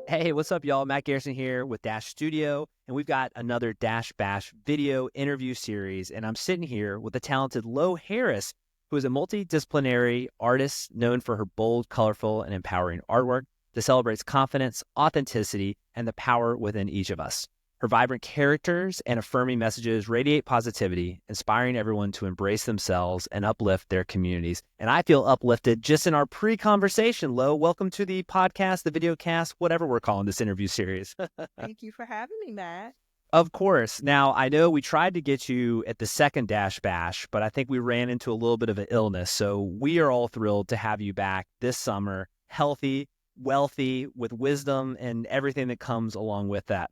Hey, what's up, y'all? Mack Garrison here with Dash Studio, and we've got another Dash Bash video interview series. And I'm sitting here with the talented Lo Harris, who is a multidisciplinary artist known for her bold, colorful, and empowering artwork that celebrates confidence, authenticity, and the power within each of us. Her vibrant characters and affirming messages radiate positivity, inspiring everyone to embrace themselves and uplift their communities. And I feel uplifted just in our pre-conversation. Lo, welcome to the podcast, the video cast, whatever we're calling this interview series. Thank you for having me, Matt. Of course. Now, I know we tried to get you at the second Dash Bash, but I think we ran into a little bit of an illness. So we are all thrilled to have you back this summer, healthy, wealthy, with wisdom and everything that comes along with that.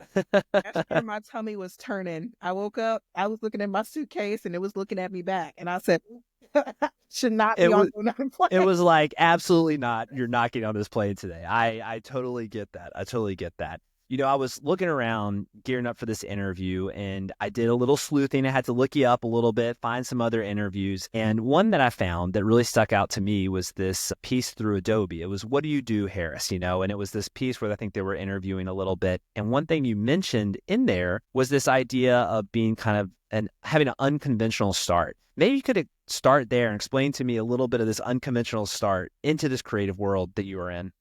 After my tummy was turning, I woke up, I was looking at my suitcase and it was looking at me back. And I said, should not be on another plane. It was like, absolutely not. You're not getting on this plane today. I totally get that. I totally get that. You know, I was looking around, gearing up for this interview, and I did a little sleuthing. I had to look you up a little bit, find some other interviews. And one that I found that really stuck out to me was this piece through Adobe. It was, "What do you do, Harris?" You know, and it was this piece where I think they were interviewing a little bit. And one thing you mentioned in there was this idea of being kind of having an unconventional start. Maybe you could start there and explain to me a little bit of this unconventional start into this creative world that you are in.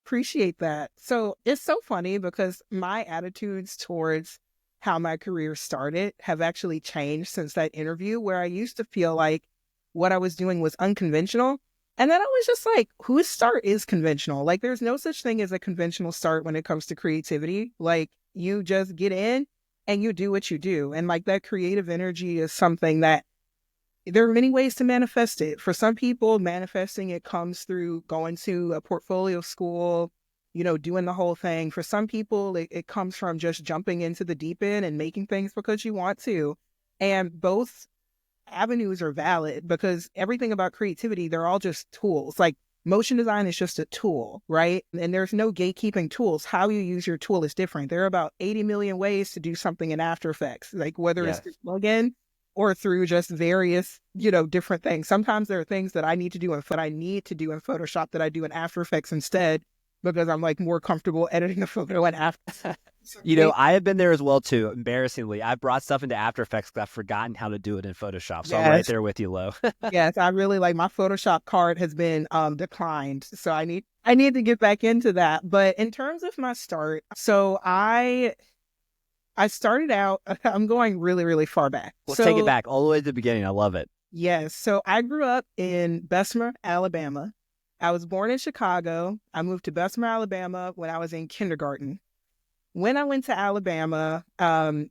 Appreciate that. So it's so funny because my attitudes towards how my career started have actually changed since that interview, where I used to feel like what I was doing was unconventional. And then I was just like, whose start is conventional? Like, there's no such thing as a conventional start when it comes to creativity. Like, you just get in and you do what you do. And like, that creative energy is something that there are many ways to manifest it. For some people, manifesting it comes through going to a portfolio school, you know, doing the whole thing. For some people, it comes from just jumping into the deep end and making things because you want to. And both avenues are valid because everything about creativity, they're all just tools. Like, motion design is just a tool, right? And there's no gatekeeping tools. How you use your tool is different. There are about 80 million ways to do something in After Effects, like whether it's through plugin or through just various, different things. Sometimes there are things that I need to do in Photoshop that I do in After Effects instead, because I'm like more comfortable editing a photo in After. I have been there as well too. Embarrassingly, I've brought stuff into After Effects because I've forgotten how to do it in Photoshop. So I'm right there with you, Lo. Yes, I really like my Photoshop card has been declined, so I need to get back into that. But in terms of my start, so I started out, I'm going really, really far back. Let's take it back all the way to the beginning. I love it. Yes. So I grew up in Bessemer, Alabama. I was born in Chicago. I moved to Bessemer, Alabama when I was in kindergarten. When I went to Alabama, I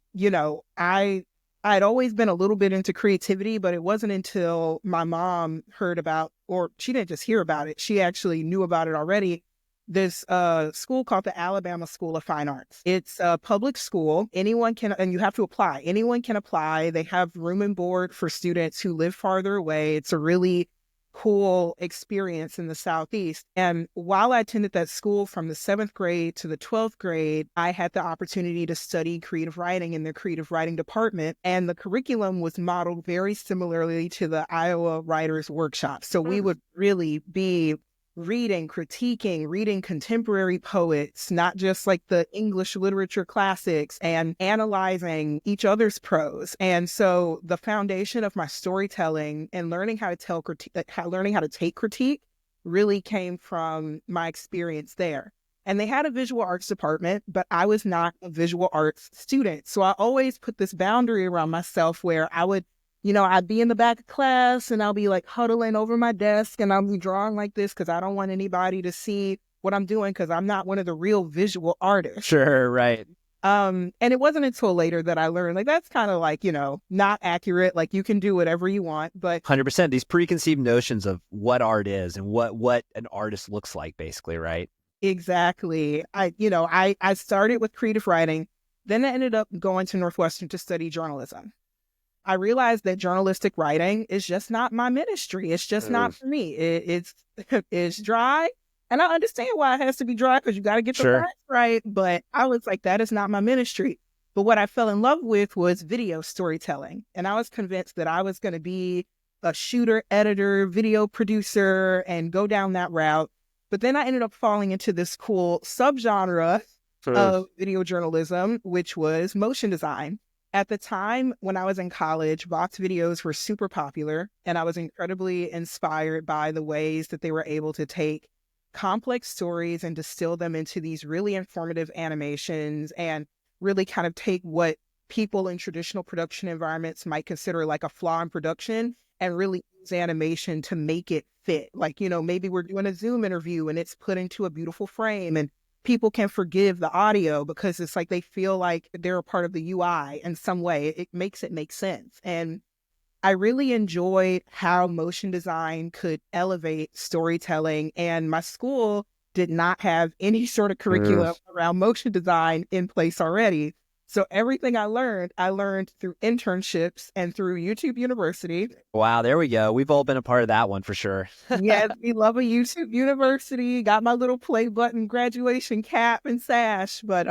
had always been a little bit into creativity, but it wasn't until my mom heard about, or she didn't just hear about it, she actually knew about it already, this school called the Alabama School of Fine Arts. It's a public school. Anyone can, and you have to apply. Anyone can apply. They have room and board for students who live farther away. It's a really cool experience in the Southeast. And while I attended that school from the 7th grade to the 12th grade, I had the opportunity to study creative writing in their creative writing department. And the curriculum was modeled very similarly to the Iowa Writers Workshop. So we would really be reading contemporary poets, not just like the English literature classics, and analyzing each other's prose. And so the foundation of my storytelling and learning how to take critique really came from my experience there. And they had a visual arts department, but I was not a visual arts student. So I always put this boundary around myself where I would, I'd be in the back of class and I'll be like huddling over my desk and I'll be drawing like this because I don't want anybody to see what I'm doing because I'm not one of the real visual artists. Sure, right. And it wasn't until later that I learned, like, that's kind of like, not accurate. Like, you can do whatever you want, but 100%. These preconceived notions of what art is and what an artist looks like, basically, right? Exactly. I started with creative writing, then I ended up going to Northwestern to study journalism. I realized that journalistic writing is just not my ministry. It's just not for me. It's dry. And I understand why it has to be dry because you got to get the lines right. But I was like, that is not my ministry. But what I fell in love with was video storytelling. And I was convinced that I was going to be a shooter, editor, video producer, and go down that route. But then I ended up falling into this cool subgenre of video journalism, which was motion design. At the time when I was in college, box videos were super popular, and I was incredibly inspired by the ways that they were able to take complex stories and distill them into these really informative animations and really kind of take what people in traditional production environments might consider like a flaw in production and really use animation to make it fit. Like, maybe we're doing a Zoom interview and it's put into a beautiful frame, and people can forgive the audio because it's like they feel like they're a part of the UI in some way. It makes it make sense. And I really enjoyed how motion design could elevate storytelling. And my school did not have any sort of curriculum around motion design in place already. So everything I learned through internships and through YouTube University. Wow, there we go. We've all been a part of that one for sure. Yes, we love a YouTube University. Got my little play button graduation cap and sash. But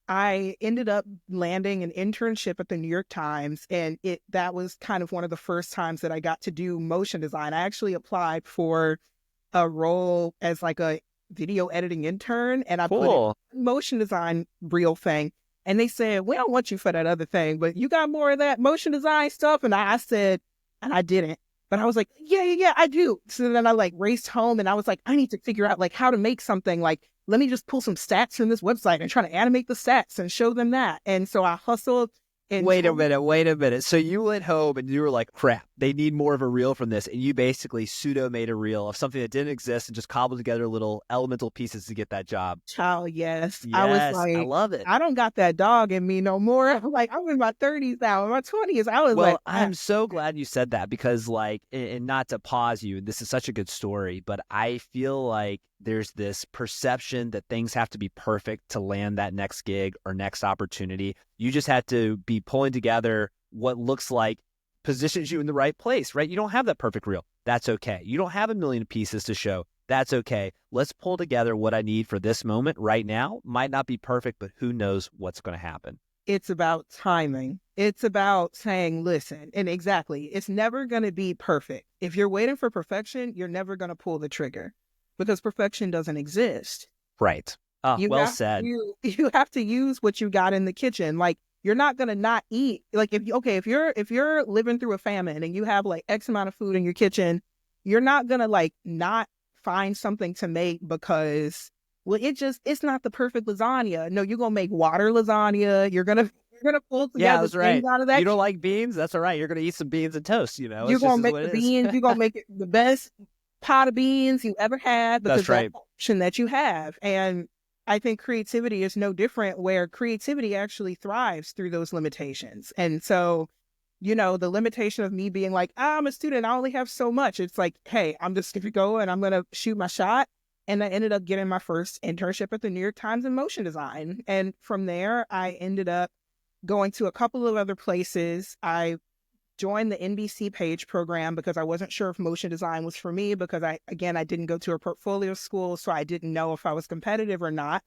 I ended up landing an internship at the New York Times, and that was kind of one of the first times that I got to do motion design. I actually applied for a role as like a video editing intern, and I put in motion design reel thing. And they said, we don't want you for that other thing, but you got more of that motion design stuff. And I said, and I didn't, but I was like, yeah, I do. So then I like raced home and I was like, I need to figure out like how to make something. Like, let me just pull some stats from this website and try to animate the stats and show them that. And so I hustled. And wait a minute. So you went home and you were like, crap, they need more of a reel from this. And you basically pseudo made a reel of something that didn't exist and just cobbled together little elemental pieces to get that job. Child, yes. I was like, I love it. I don't got that dog in me no more. Like, I'm in my 30s now. In my 20s, I was like. I'm so glad you said that because like, and not to pause you, this is such a good story, but I feel like there's this perception that things have to be perfect to land that next gig or next opportunity. You just had to be pulling together what looks like positions you in the right place, right? You don't have that perfect reel. That's okay. You don't have a million pieces to show. That's okay. Let's pull together what I need for this moment right now. Might not be perfect, but who knows what's going to happen. It's about timing. It's about saying, listen, and exactly, it's never going to be perfect. If you're waiting for perfection, you're never going to pull the trigger because perfection doesn't exist. Right. Well said. You have to use what you got in the kitchen. Like, you're not going to not eat. Like, if you're living through a famine and you have like X amount of food in your kitchen, you're not going to like not find something to make because, well, it's not the perfect lasagna. No, you're going to make water lasagna. You're going to pull together that's right. out of that. You don't like beans? That's all right. You're going to eat some beans and toast, You're going to make the beans. You're going to make it the best pot of beans you ever had because that's the option that you have. And I think creativity is no different, where creativity actually thrives through those limitations. And so, the limitation of me being like, I'm a student, I only have so much. It's like, hey, I'm just going to go and I'm going to shoot my shot. And I ended up getting my first internship at the New York Times in motion design. And from there, I ended up going to a couple of other places. I joined the NBC page program because I wasn't sure if motion design was for me because I didn't go to a portfolio school, so I didn't know if I was competitive or not.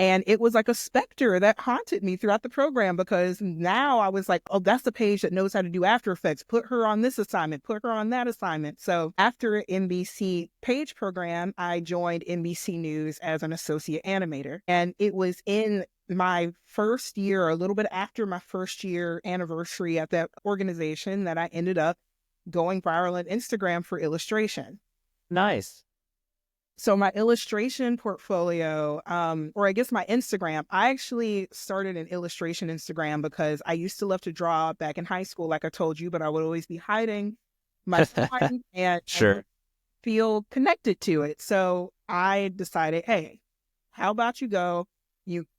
And it was like a specter that haunted me throughout the program because now I was like, oh, that's the page that knows how to do After Effects. Put her on this assignment, put her on that assignment. So after NBC page program, I joined NBC News as an associate animator. And it was in my first year, a little bit after my first year anniversary at that organization, that I ended up going viral on Instagram for illustration. Nice. So my illustration portfolio, or I guess my Instagram, I actually started an illustration Instagram because I used to love to draw back in high school, like I told you, but I would always be hiding my drawing and sure. feel connected to it. So I decided, hey, how about you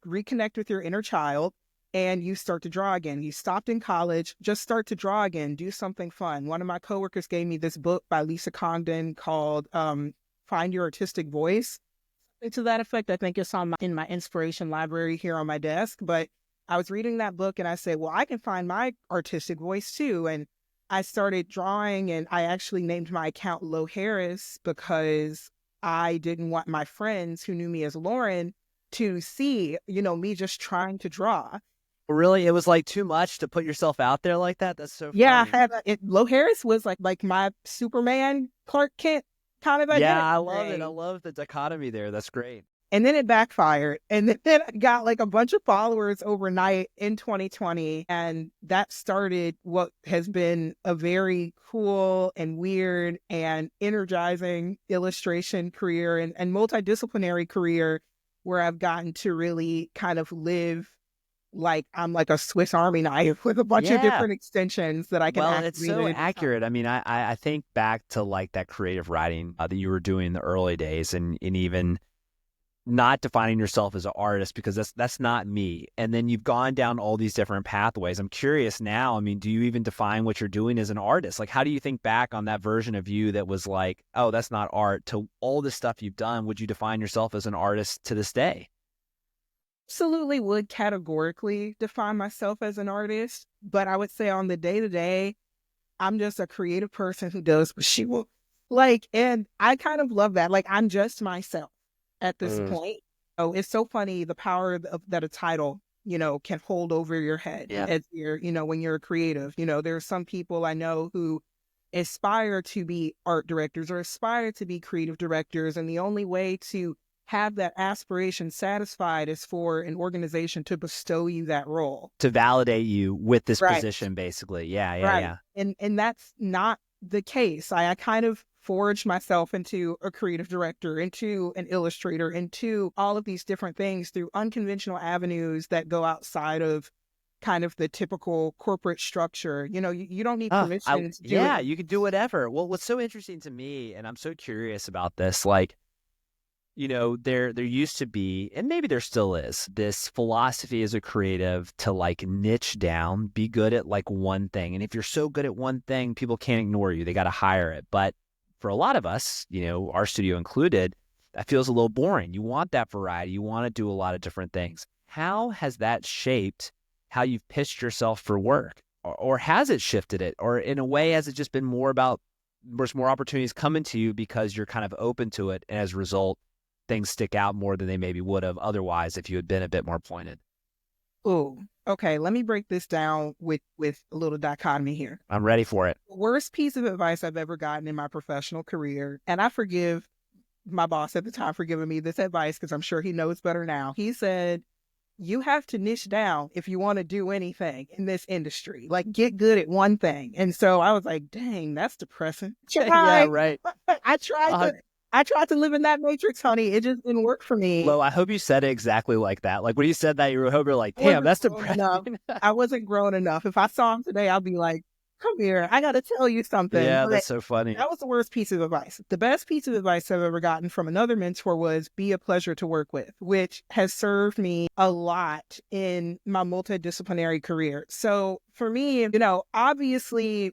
reconnect with your inner child and you start to draw again. You stopped in college, just start to draw again, do something fun. One of my coworkers gave me this book by Lisa Congdon called Find Your Artistic Voice. To that effect, I think it's in my inspiration library here on my desk. But I was reading that book and I said, well, I can find my artistic voice too. And I started drawing, and I actually named my account Lo Harris because I didn't want my friends who knew me as Lauren to see, me just trying to draw. Really? It was like too much to put yourself out there like that? That's so funny. Yeah, Lo Harris was like my Superman Clark Kent kind of Yeah, identity I love it. I thing. love the dichotomy there. That's great. And then it backfired. And then I got like a bunch of followers overnight in 2020. And that started what has been a very cool and weird and energizing illustration career and multidisciplinary career where I've gotten to really kind of live like I'm like a Swiss Army knife with a bunch of Yeah. different extensions that I can Well, it's activate so at any time. accurate. I mean, I think back to like that creative writing that you were doing in the early days, and even not defining yourself as an artist, because that's not me. And then you've gone down all these different pathways. I'm curious now. I mean, do you even define what you're doing as an artist? Like, how do you think back on that version of you that was like, oh, that's not art, to all the stuff you've done? Would you define yourself as an artist to this day? Absolutely would categorically define myself as an artist, but I would say on the day to day, I'm just a creative person who does what she will like. And I kind of love that. Like, I'm just myself at this Mm, point. Oh, it's so funny the power that a title, can hold over your head yeah. as when you're a creative. There are some people I know who aspire to be art directors or aspire to be creative directors. And the only way to have that aspiration satisfied is for an organization to bestow you that role. To validate you with this Right. position, basically. Yeah, yeah, Right. yeah. And that's not the case. I kind of forged myself into a creative director, into an illustrator, into all of these different things through unconventional avenues that go outside of kind of the typical corporate structure. You don't need Oh, permission to do yeah, it. you could do whatever. Well, what's so interesting to me, and I'm so curious about this, like, there used to be, and maybe there still is, this philosophy as a creative to like niche down, be good at like one thing. And if you're so good at one thing, people can't ignore you. They got to hire it. But for a lot of us, our studio included, that feels a little boring. You want that variety. You want to do a lot of different things. How has that shaped how you've pitched yourself for work? Or has it shifted it? Or in a way, has it just been more about there's more opportunities coming to you because you're kind of open to it, and as a result, things stick out more than they maybe would have otherwise if you had been a bit more pointed? Oh, okay. Let me break this down with a little dichotomy here. I'm ready for it. The worst piece of advice I've ever gotten in my professional career, and I forgive my boss at the time for giving me this advice because I'm sure he knows better now. He said, you have to niche down if you want to do anything in this industry. Like, get good at one thing. And so I was like, dang, that's depressing. Yeah, Tried. right. I tried Uh, to I tried to live in that matrix, honey. It just didn't work for me. Lo, I hope you said it exactly like that. Like when you said that, you were hoping like, I damn, wasn't that's grown enough. depressing. I wasn't grown enough. If I saw him today, I'd be like, come here. I got to tell you something. Yeah, But that's so funny. that was the worst piece of advice. The best piece of advice I've ever gotten from another mentor was be a pleasure to work with, which has served me a lot in my multidisciplinary career. So for me, obviously,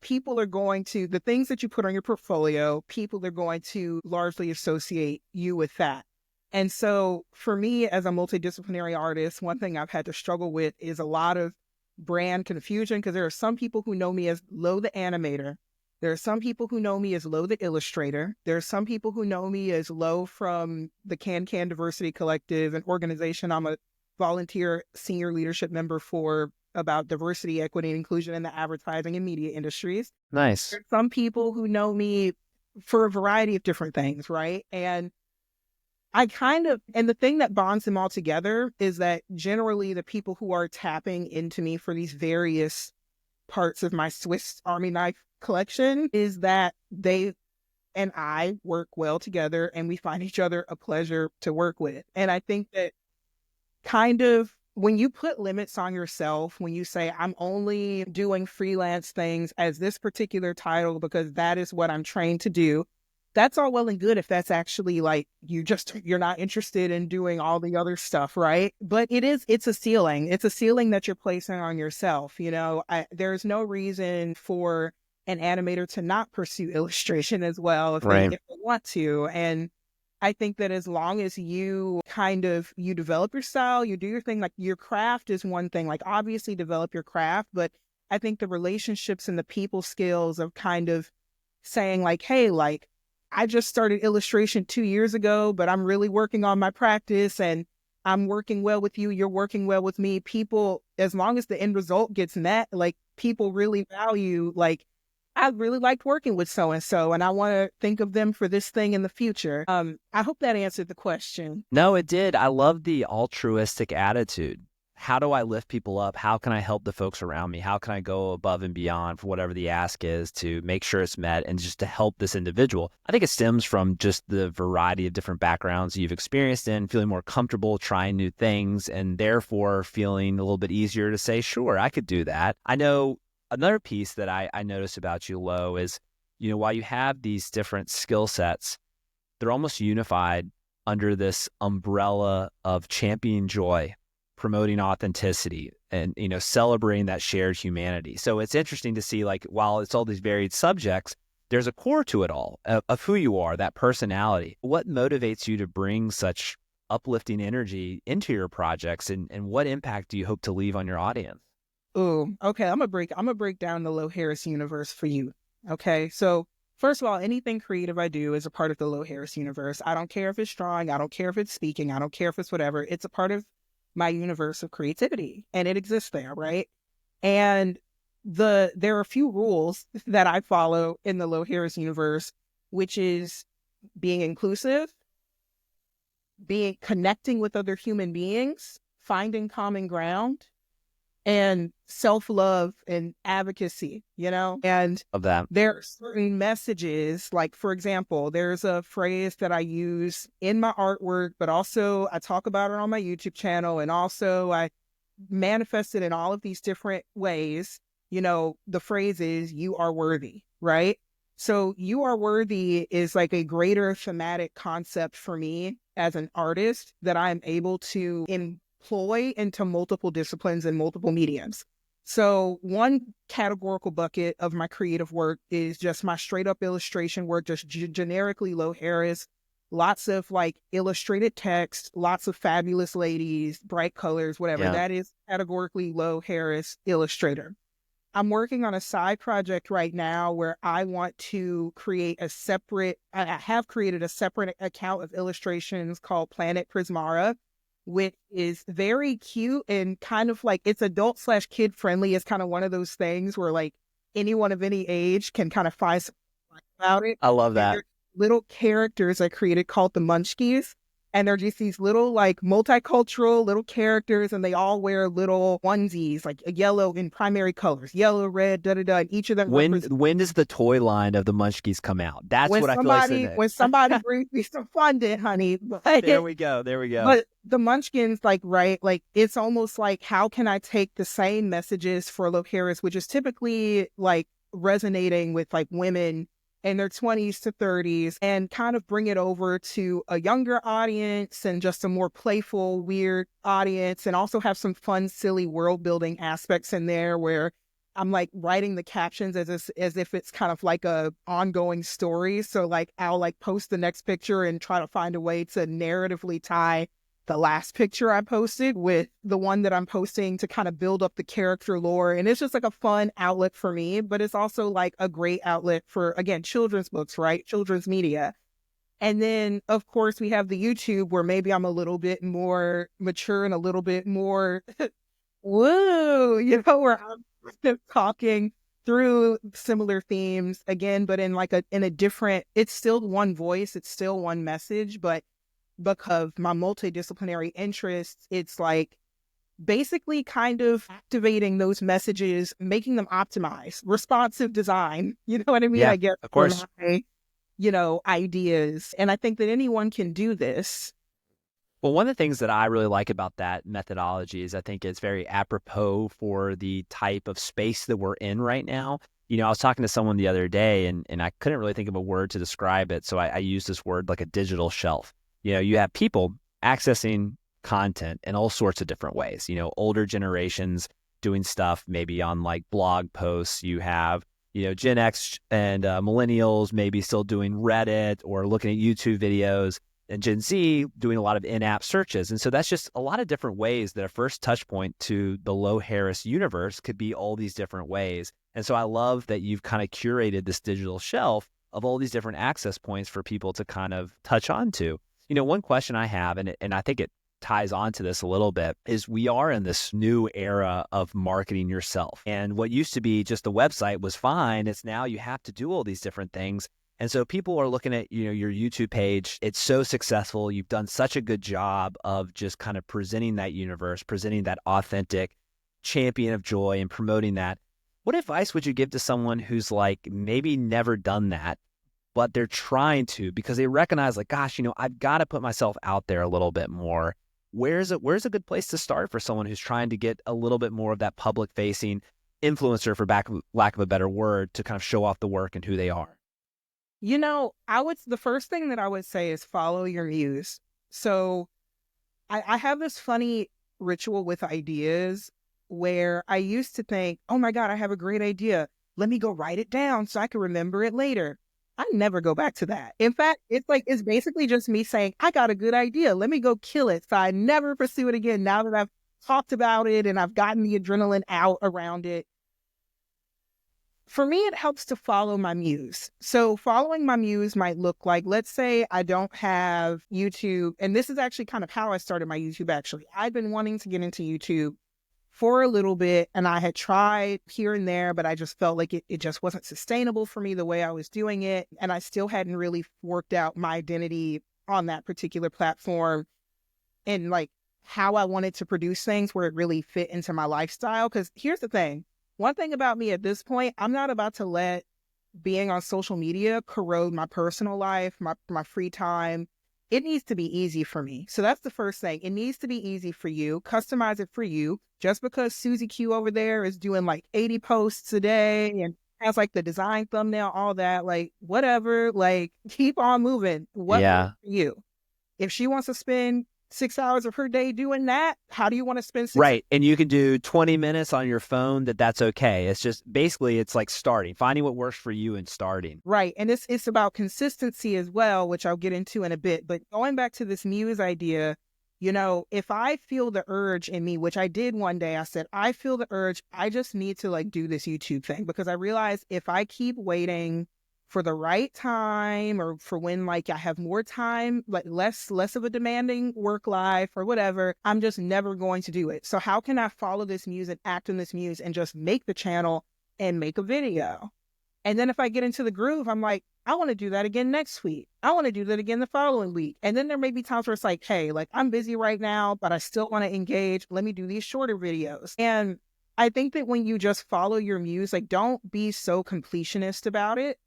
people are going to, the things that you put on your portfolio, people are going to largely associate you with that. And so for me as a multidisciplinary artist, one thing I've had to struggle with is a lot of brand confusion because there are some people who know me as Lo the animator. There are some people who know me as Lo the illustrator. There are some people who know me as Lo from the Can Diversity Collective, an organization I'm a volunteer senior leadership member for about diversity, equity, and inclusion in the advertising and media industries. Nice. There are some people who know me for a variety of different things, right? And and the thing that bonds them all together is that generally the people who are tapping into me for these various parts of my Swiss Army knife collection is that they and I work well together and we find each other a pleasure to work with. And I think that kind of when you put limits on yourself, when you say, I'm only doing freelance things as this particular title because that is what I'm trained to do, that's all well and good if that's actually like you're not interested in doing all the other stuff, right? But it's a ceiling. It's a ceiling that you're placing on yourself. There's no reason for an animator to not pursue illustration as well Right. if they want to. And I think that as long as you you develop your style, you do your thing, like your craft is one thing, like obviously develop your craft, but I think the relationships and the people skills of kind of saying like, hey, like I just started illustration 2 years ago, but I'm really working on my practice and I'm working well with you. You're working well with me. People, as long as the end result gets met, like people really value like I really liked working with so and so, and I want to think of them for this thing in the future. I hope that answered the question. No, it did. I love the altruistic attitude. How do I lift people up? How can I help the folks around me? How can I go above and beyond for whatever the ask is to make sure it's met and just to help this individual? I think it stems from just the variety of different backgrounds you've experienced in, feeling more comfortable trying new things, and therefore feeling a little bit easier to say, sure, I could do that. I know another piece that I noticed about you, Lo, is, while you have these different skill sets, they're almost unified under this umbrella of championing joy, promoting authenticity, and celebrating that shared humanity. So it's interesting to see, like, while it's all these varied subjects, there's a core to it all of who you are, that personality. What motivates you to bring such uplifting energy into your projects, and what impact do you hope to leave on your audience? Ooh, okay. I'm gonna break down the Lo Harris universe for you. Okay, so first of all, anything creative I do is a part of the Lo Harris universe. I don't care if it's drawing, I don't care if it's speaking, I don't care if it's whatever. It's a part of my universe of creativity, and it exists there, right? And there are a few rules that I follow in the Lo Harris universe, which is being inclusive, being connecting with other human beings, finding common ground, and self-love and advocacy, and Of that. there are certain messages, like, for example, there's a phrase that I use in my artwork, but also I talk about it on my YouTube channel, and also I manifest it in all of these different ways. The phrase is, you are worthy, right? So you are worthy is like a greater thematic concept for me as an artist that I'm able to employ into multiple disciplines and multiple mediums. So one categorical bucket of my creative work is just my straight up illustration work, just generically Lo Harris, lots of like illustrated text, lots of fabulous ladies, bright colors, whatever. Yeah. That is categorically Lo Harris illustrator. I'm working on a side project right now where I want to create I have created a separate account of illustrations called Planet Prismara, which is very cute and kind of like, it's adult/kid friendly. It's kind of one of those things where like anyone of any age can kind of find something about it. I love that. Little characters I created called the Munchkies. And they're just these little like multicultural little characters, and they all wear little onesies, like yellow in primary colors, yellow, red, da-da-da. And each of them When does the toy line of the Munchkies come out? That's what I feel like. When somebody brings me some funding, honey. There we go. But the Munchkins, like, right, like, it's almost like, how can I take the same messages for Lo Harris, which is typically like resonating with like women in their 20s to 30s, and kind of bring it over to a younger audience and just a more playful, weird audience, and also have some fun, silly world building aspects in there where I'm like writing the captions as if it's kind of like a ongoing story. So like I'll like post the next picture and try to find a way to narratively tie the last picture I posted with the one that I'm posting to kind of build up the character lore. And it's just like a fun outlet for me, but it's also like a great outlet for, again, children's books, right? Children's media. And then, of course, we have the YouTube where maybe I'm a little bit more mature and a little bit more, woo, where I'm talking through similar themes again, but in like in a different, it's still one voice, it's still one message, but because my multidisciplinary interests, it's like basically kind of activating those messages, making them optimize, responsive design, you know what I mean? Yeah, I get of course. My, ideas. And I think that anyone can do this. Well, one of the things that I really like about that methodology is I think it's very apropos for the type of space that we're in right now. I was talking to someone the other day, and I couldn't really think of a word to describe it. So I used this word, like a digital shelf. You have people accessing content in all sorts of different ways. Older generations doing stuff maybe on like blog posts. You have, Gen X and millennials maybe still doing Reddit or looking at YouTube videos, and Gen Z doing a lot of in-app searches. And so that's just a lot of different ways that a first touch point to the Lo Harris universe could be all these different ways. And so I love that you've kind of curated this digital shelf of all these different access points for people to kind of touch on to. One question I have, and I think it ties onto this a little bit, is we are in this new era of marketing yourself. And what used to be just a website was fine. It's now you have to do all these different things. And so people are looking at, your YouTube page. It's so successful. You've done such a good job of just kind of presenting that universe, presenting that authentic champion of joy and promoting that. What advice would you give to someone who's like maybe never done that, but they're trying to because they recognize like, gosh, I've got to put myself out there a little bit more. Where's a good place to start for someone who's trying to get a little bit more of that public facing influencer, for lack of a better word, to kind of show off the work and who they are? The first thing that I would say is follow your muse. So I have this funny ritual with ideas where I used to think, oh my God, I have a great idea. Let me go write it down so I can remember it later. I never go back to that. In fact, it's basically just me saying, I got a good idea. Let me go kill it. So I never pursue it again now that I've talked about it and I've gotten the adrenaline out around it. For me, it helps to follow my muse. So following my muse might look like, let's say I don't have YouTube. And this is actually kind of how I started my YouTube, actually. I've been wanting to get into YouTube for a little bit, and I had tried here and there, but I just felt like it just wasn't sustainable for me the way I was doing it. And I still hadn't really worked out my identity on that particular platform and like how I wanted to produce things where it really fit into my lifestyle. Because here's the thing. One thing about me at this point, I'm not about to let being on social media corrode my personal life, my free time. It needs to be easy for me. So that's the first thing. It needs to be easy for you. Customize it for you. Just because Susie Q over there is doing like 80 posts a day and has like the design thumbnail, all that, like whatever, like keep on moving. What works for you? If she wants to spend 6 hours of her day doing that, how do you want to spend 6 Right. And you can do 20 minutes on your phone, that's okay. It's just basically it's like finding what works for you and starting. Right. And it's about consistency as well, which I'll get into in a bit. But going back to this muse idea, if I feel the urge in me, which I did one day, I said, I feel the urge, I just need to like do this YouTube thing, because I realized if I keep waiting for the right time or for when like I have more time, like less of a demanding work life or whatever, I'm just never going to do it. So how can I follow this muse and act on this muse and just make the channel and make a video? And then if I get into the groove, I'm like, I want to do that again next week. I want to do that again the following week. And then there may be times where it's like, hey, like I'm busy right now, but I still want to engage. Let me do these shorter videos. And I think that when you just follow your muse, like don't be so completionist about it.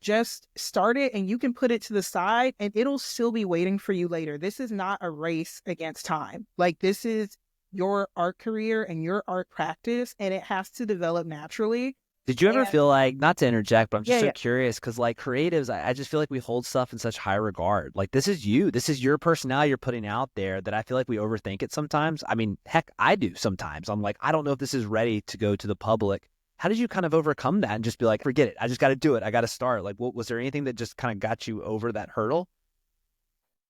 Just start it and you can put it to the side and it'll still be waiting for you later. This is not a race against time. Like this is your art career and your art practice, and it has to develop naturally. Did you ever feel like, not to interject, but I'm just curious, because like creatives, I just feel like we hold stuff in such high regard. Like this is you. This is your personality you're putting out there, that I feel like we overthink it sometimes. I mean, heck, I do sometimes. I'm like, I don't know if this is ready to go to the public. How did you kind of overcome that and just be like, forget it. I just got to do it. I got to start. Like, was there anything that just kind of got you over that hurdle?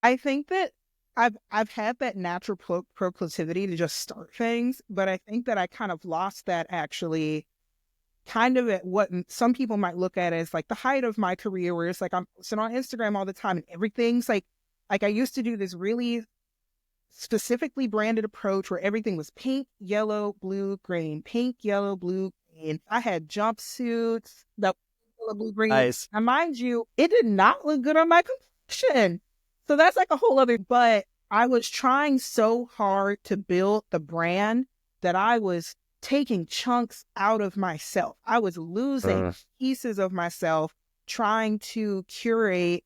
I think that I've had that natural proclivity to just start things, but I think that I kind of lost that actually kind of at what some people might look at as like the height of my career, where it's like I'm sitting on Instagram all the time and everything's like I used to do this really specifically branded approach where everything was pink, yellow, blue, green, pink, yellow, blue, green. I had jumpsuits that were yellow, blue, green. Nice. And mind you, it did not look good on my complexion. So that's like a whole other, but I was trying so hard to build the brand that I was taking chunks out of myself. I was losing pieces of myself trying to curate,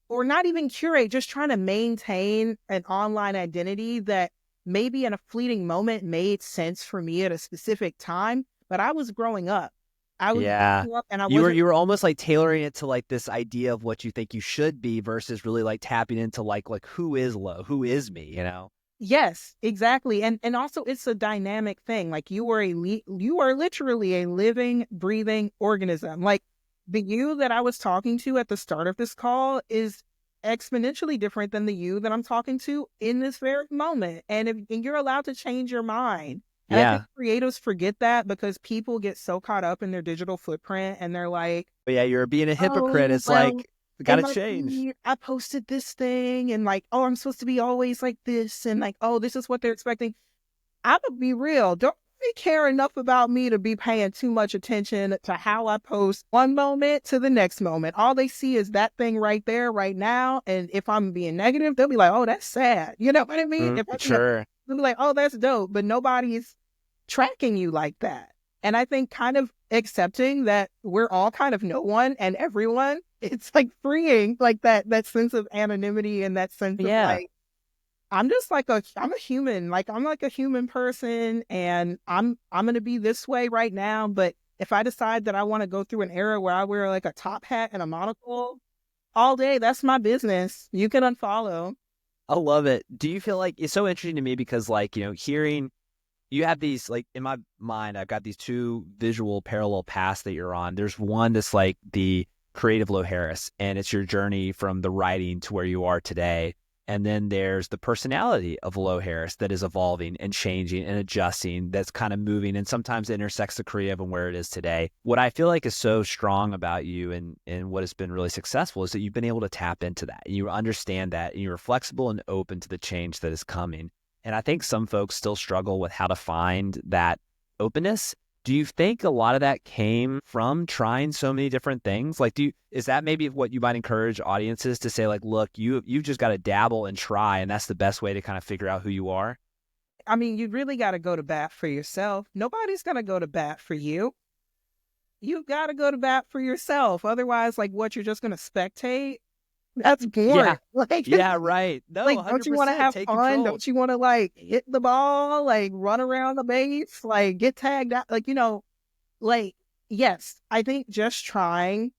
or not even curate, just trying to maintain an online identity that maybe in a fleeting moment made sense for me at a specific time. But I was growing up. I was growing up, and you were almost like tailoring it to like this idea of what you think you should be versus really like tapping into like who is Lo, who is me, you know? Yes, exactly. And also it's a dynamic thing. Like you are literally a living, breathing organism. Like the you that I was talking to at the start of this call is exponentially different than the you that I'm talking to in this very moment. And you're allowed to change your mind. And I think creatives forget that because people get so caught up in their digital footprint and they're like, but yeah, you're being a hypocrite. It's like, Got in to my change. feed, I posted this thing and like, oh, I'm supposed to be always like this. And like, oh, this is what they're expecting. I'm going to be real. Don't really care enough about me to be paying too much attention to how I post one moment to the next moment. All they see is that thing right there, right now. And if I'm being negative, they'll be like, oh, that's sad. You know what I mean? If I'm being, Sure. they'll be like, oh, that's dope. But nobody's tracking you like that. And I think kind of accepting that we're all kind of no one and everyone, it's like freeing, like that sense of anonymity and that sense of Yeah. like, I'm just like I'm a human, like I'm like a human person and I'm going to be this way right now. But if I decide that I want to go through an era where I wear like a top hat and a monocle all day, that's my business. You can unfollow. I love it. Do you feel like it's so interesting to me because, like, hearing you have these, like, in my mind, I've got these two visual parallel paths that you're on. There's one that's like the creative Lo Harris, and it's your journey from the writing to where you are today. And then there's the personality of Lo Harris that is evolving and changing and adjusting, that's kind of moving, and sometimes it intersects the creative and where it is today. What I feel like is so strong about you and what has been really successful is that you've been able to tap into that. And you understand that, and you're flexible and open to the change that is coming. And I think some folks still struggle with how to find that openness. Do you think a lot of that came from trying so many different things? Like, is that maybe what you might encourage audiences to say, like, look, you've just got to dabble and try, and that's the best way to kind of figure out who you are? I mean, you really got to go to bat for yourself. Nobody's going to go to bat for you. You got to go to bat for yourself. Otherwise, like, what, you're just going to spectate? That's boring. Yeah. Like, Yeah, right. No, like, don't you want to 100% have take fun? control. Don't you want to like hit the ball, like run around the base, like get tagged out? Like, like, yes, I think just trying.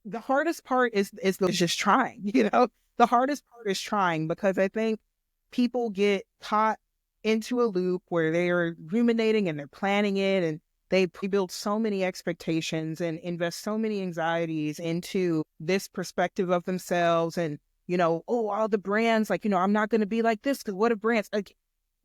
The hardest part is just trying, the hardest part is trying, because I think people get caught into a loop where they are ruminating and they're planning it, and they build so many expectations and invest so many anxieties into this perspective of themselves. And, oh, all the brands, like, I'm not going to be like this because what if brands, like,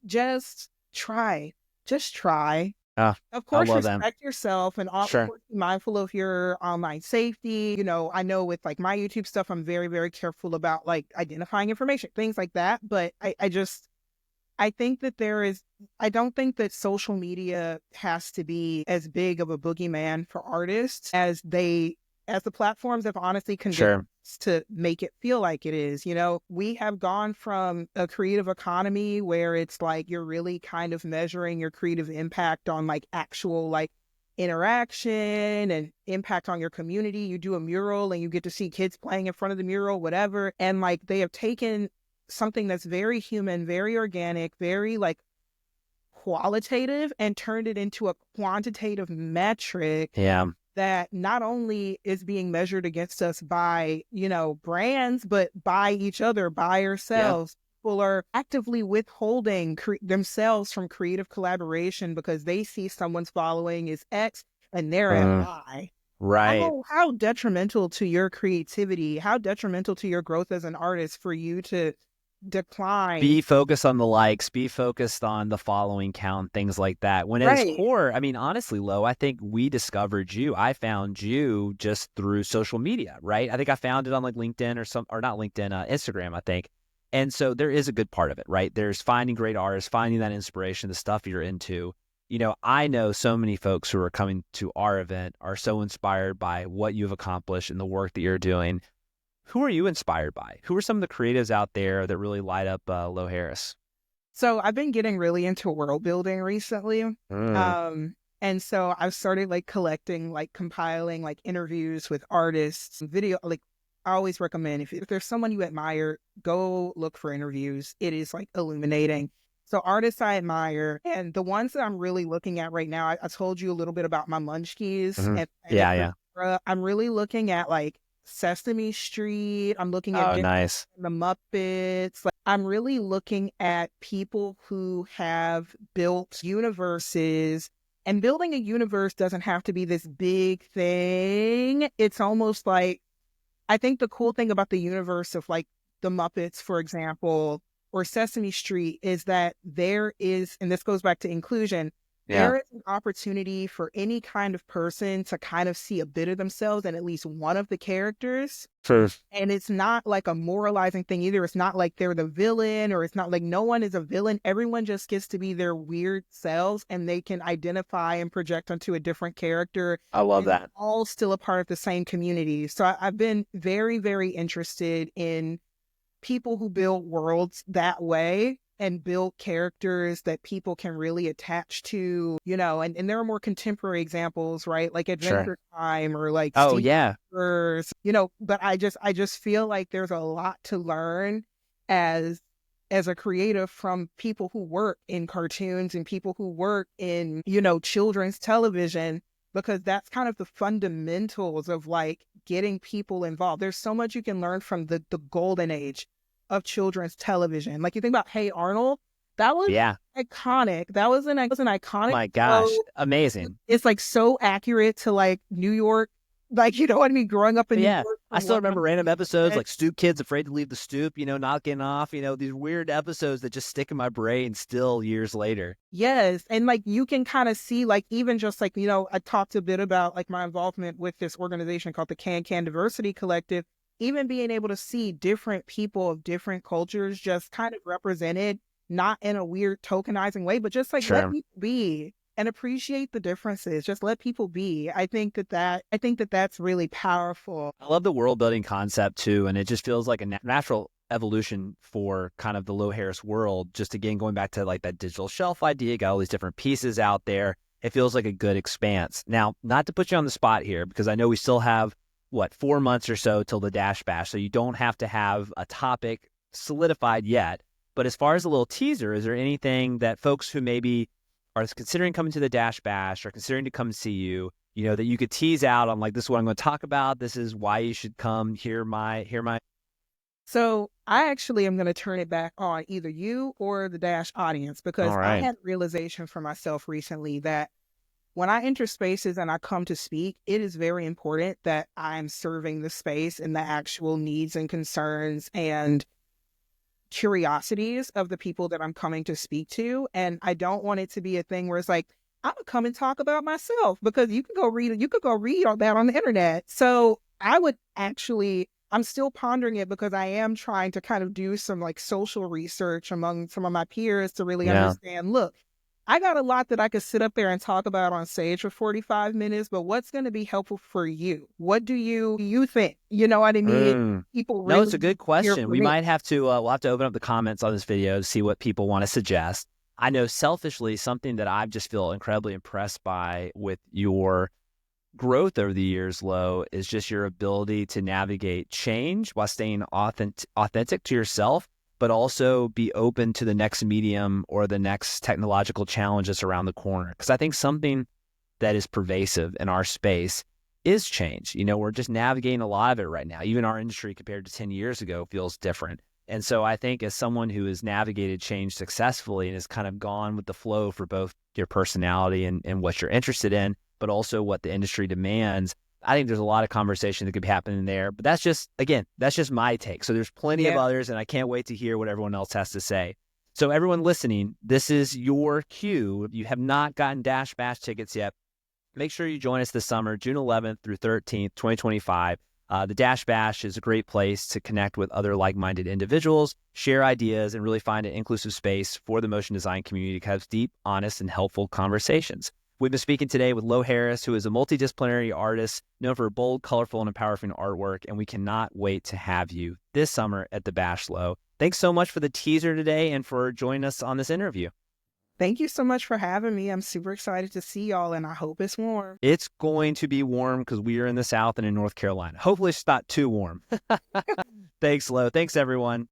just try, just try. Of I course, love them. respect yourself and of Sure. course, be mindful of your online safety. I know with like my YouTube stuff, I'm very, very careful about like identifying information, things like that. But I think that I don't think that social media has to be as big of a boogeyman for artists as the platforms have honestly convinced Sure. us to make it feel like it is. We have gone from a creative economy where it's like you're really kind of measuring your creative impact on like actual like interaction and impact on your community. You do a mural and you get to see kids playing in front of the mural, whatever. And like they have taken something that's very human, very organic, very like qualitative, and turned it into a quantitative metric. Yeah. That not only is being measured against us by, brands, but by each other, by ourselves. People are actively withholding themselves from creative collaboration because they see someone's following is X and they're at Y. Right. How detrimental to your creativity, how detrimental to your growth as an artist for you to decline. Be focused on the likes, be focused on the following count, things like that. When at its core, I mean, honestly, Lo, I think we discovered you. I found you just through social media, right? I think I found it on like LinkedIn or not LinkedIn, Instagram, I think. And so there is a good part of it, right? There's finding great artists, finding that inspiration, the stuff you're into. I know so many folks who are coming to our event are so inspired by what you've accomplished and the work that you're doing. Who are you inspired by? Who are some of the creatives out there that really light up Lo Harris? So I've been getting really into world building recently. And so I've started like collecting, like compiling like interviews with artists, video. Like I always recommend if there's someone you admire, go look for interviews. It is like illuminating. So artists I admire, and the ones that I'm really looking at right now, I told you a little bit about my munchkins. Yeah. I'm really looking at like Sesame Street. I'm looking at nice. The Muppets. Like, I'm really looking at people who have built universes, and building a universe doesn't have to be this big thing. It's almost like, I think the cool thing about the universe of like the Muppets, for example, or Sesame Street is that there is, and this goes back to inclusion, Yeah. there is an opportunity for any kind of person to kind of see a bit of themselves in at least one of the characters. For And it's not like a moralizing thing either. It's not like they're the villain, or it's not like no one is a villain. Everyone just gets to be their weird selves, and they can identify and project onto a different character. I love And that. all still a part of the same community. So I've been very, very interested in people who build worlds that way and build characters that people can really attach to, and there are more contemporary examples, right? Like Sure. Adventure Time or like Oh Steve yeah. Universe, but I just feel like there's a lot to learn as a creative from people who work in cartoons and people who work in, children's television, because that's kind of the fundamentals of like getting people involved. There's so much you can learn from the golden age of children's television. Like you think about Hey Arnold, that was Yeah. iconic. That was an iconic My gosh. show. Amazing. It's like so accurate to like New York. Like, you know what I mean? Growing up in New Yeah. York I from still what remember random episodes I'm like Stoop Kids Afraid to Leave the Stoop, not getting off, these weird episodes that just stick in my brain still years later. Yes. And like you can kind of see, like, even just like, I talked a bit about like my involvement with this organization called the Can Diversity Collective. Even being able to see different people of different cultures just kind of represented, not in a weird tokenizing way, but just like let Sure. people be and appreciate the differences. Just let people be. I think that that's really powerful. I love the world building concept too. And it just feels like a natural evolution for kind of the Low Harris world. Just again, going back to like that digital shelf idea, got all these different pieces out there. It feels like a good expanse. Now, not to put you on the spot here, because I know we still have 4 months or so till the Dash Bash. So you don't have to have a topic solidified yet. But as far as a little teaser, is there anything that folks who maybe are considering coming to the Dash Bash or considering to come see you, that you could tease out on like, this is what I'm going to talk about. This is why you should come hear my. So I actually am going to turn it back on either you or the Dash audience, because All I right. had realization for myself recently that when I enter spaces and I come to speak, it is very important that I'm serving the space and the actual needs and concerns and curiosities of the people that I'm coming to speak to. And I don't want it to be a thing where it's like, I'm gonna come and talk about myself, because you could go read all that on the internet. So I'm still pondering it, because I am trying to kind of do some like social research among some of my peers to really Yeah. understand, look, I got a lot that I could sit up there and talk about on stage for 45 minutes, but what's going to be helpful for you? What do you think? You know what I mean? People No, it's really a good hear question. from We me. might have to, we'll have to open up the comments on this video to see what people want to suggest. I know selfishly, something that I just feel incredibly impressed by with your growth over the years, Lo, is just your ability to navigate change while staying authentic to yourself, but also be open to the next medium or the next technological challenge that's around the corner. Because I think something that is pervasive in our space is change. We're just navigating a lot of it right now. Even our industry compared to 10 years ago feels different. And so I think as someone who has navigated change successfully and has kind of gone with the flow for both your personality and what you're interested in, but also what the industry demands, I think there's a lot of conversation that could be happening there. But that's just my take. So there's plenty of others, and I can't wait to hear what everyone else has to say. So everyone listening, this is your cue. If you have not gotten Dash Bash tickets yet, make sure you join us this summer, June 11th through 13th, 2025. The Dash Bash is a great place to connect with other like-minded individuals, share ideas, and really find an inclusive space for the motion design community to have deep, honest, and helpful conversations. We've been speaking today with Lo Harris, who is a multidisciplinary artist known for bold, colorful, and empowering artwork, and we cannot wait to have you this summer at the Bash, Lo. Thanks so much for the teaser today and for joining us on this interview. Thank you so much for having me. I'm super excited to see y'all, and I hope it's warm. It's going to be warm because we are in the South and in North Carolina. Hopefully it's not too warm. Thanks, Lo. Thanks, everyone.